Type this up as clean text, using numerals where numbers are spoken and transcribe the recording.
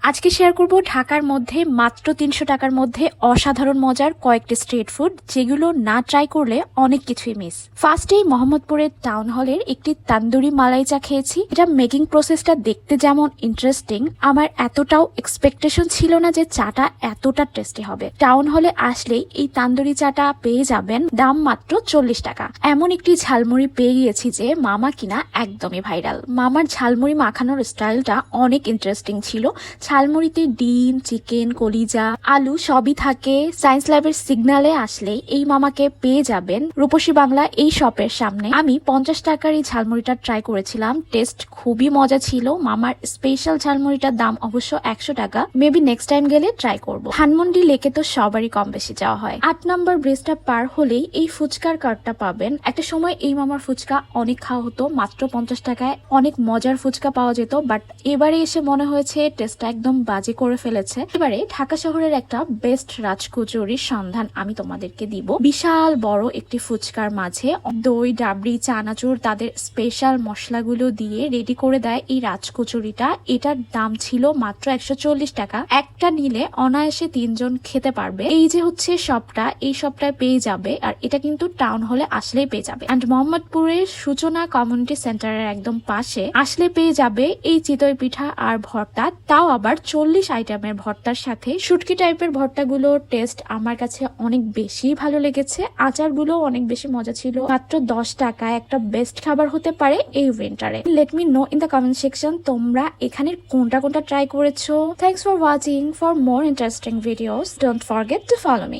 আজকে শেয়ার করব ঢাকার মধ্যে মাত্র ৩০০ টাকার মধ্যে অসাধারণ মজার কয়েকটি স্ট্রিট ফুড, যেগুলো না ট্রাই করলে অনেক কিছুই মিস। ফার্স্টেই মোহাম্মদপুরের টাউন হলের একটি তান্দুরি মালাই চা খেয়েছি। এটা মেকিং প্রসেসটা দেখতে যেমন ইন্টারেস্টিং, আমার এতটাও এক্সপেকটেশন ছিল না যে চাটা এতটা টেস্টি হবে। টাউন হলে আসলেই এই তান্দুরি চাটা পেয়ে যাবেন, দাম মাত্র ৪০ টাকা। এমন একটি ঝালমুড়ি পেয়ে গিয়েছি যে মামা কিনা একদমই ভাইরাল। মামার ঝালমুড়ি মাখানোর স্টাইলটা অনেক ইন্টারেস্টিং ছিল। ঝালমুড়িতে ডিম, চিকেন, কলিজা, আলু সবই থাকে। সায়েন্স ল্যাবের সিগনালে আসলে এই মামাকে পেয়ে যাবেন রূপসী বাংলা এই শপের সামনে। আমি ৫০ টাকার এই ঝালমুড়িটা ট্রাই করেছিলাম, টেস্ট খুবই মজা ছিল। মামার স্পেশাল ঝালমুড়িটার দাম অবশ্য ১০০ টাকা। মেবি নেক্সট টাইম গেলে ট্রাই করব। ধানমন্ডি লেকে তো সবারই কম বেশি যাওয়া হয়। ৮ নম্বর ব্রিজটা পার হলেই এই ফুচকার কার্ডটা পাবেন। একটা সময় এই মামার ফুচকা অনেক খাওয়া হতো, মাত্র ৫০ টাকায় অনেক মজার ফুচকা পাওয়া যেত। বাট এবারে এসে মনে হয়েছে টেস্টটা একদম বাজে করে ফেলেছে। এবারে ঢাকা শহরের একটা বেস্ট রাজকচুরির সন্ধান আমি তোমাদেরকে দিব। বিশাল বড় একটি ফুচকার মাঝে দই, ডাবরি, চানাচুর, তাদের স্পেশাল মশলাগুলো দিয়ে রেডি করে দেয় এই রাজকচুরিটা। এটার দাম ছিল মাত্র ১৪০ টাকা। একটা নিলে অনায়াসে ৩ জন খেতে পারবে। এই যে হচ্ছে শপটা, এই শপটায় পেয়ে যাবে। আর এটা কিন্তু টাউন হলে আসলেই পেয়ে যাবে। অ্যান্ড মোহাম্মদপুরের সূচনা কমিউনিটি সেন্টারের একদম পাশে আসলে পেয়ে যাবে এই চিতই পিঠা আর ভর্তা, তাও আবার ৪০ আইটেমের ভর্তার সাথে। শুটকি টাইপের ভর্তাগুলোর টেস্ট আমার কাছে অনেক বেশি ভালো লেগেছে। আচারগুলো অনেক বেশি মজা ছিল। মাত্র ১০ টাকায় একটা বেস্ট খাবার হতে পারে এই উইন্টারে। Let me know in the comment section তোমরা এখানের কোনটা কোনটা ট্রাই করেছো। Thanks for watching. For more interesting videos don't forget to follow me.